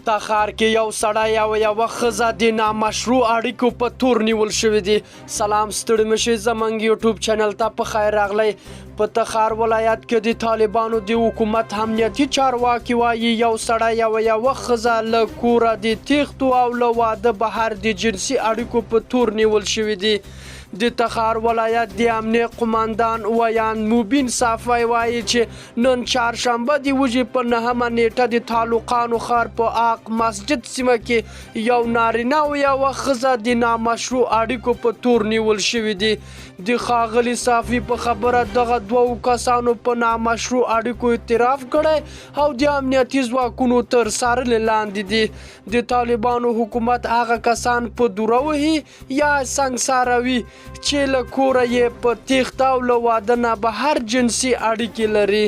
تخار کې یو سړی او یوه ښځه د نامشروع اړیکو په تور نیول شوي دي. سلام ستړي مشئ زموږ یوټیوب چینل ته په خیر راغلی. په تخار ولایت کې د طالبانو د حکومت امنیتي چارواکي وایي یو سړی او یوه ښځه له کوره د تیښتو او له واده بهر د جنسي اړیکو په تور نیول شوي دي. د تخار ولایت د امنیه قماندان ویان موبین صافی وایي چې نن چهارشنبه د وژې په 9مه نیټه د تعلقانو ښار په آق مسجد سیمه کې یو نارینه او یوه ښځه د نامشروع اړیکو په تور نیول شوي دي. د ښاغلي صافي په خبره دغه دوو کسانو په نامشروع اړیکو اعتراف کړی او د امنیتي ځواکونو تر څارنې لاندې دي. د طالبانو حکومت هغه کسان په دوره وهي یا سنګساروي چې له کوره یې په تیښته او له واده نه بهر جنسي اړیکې لري.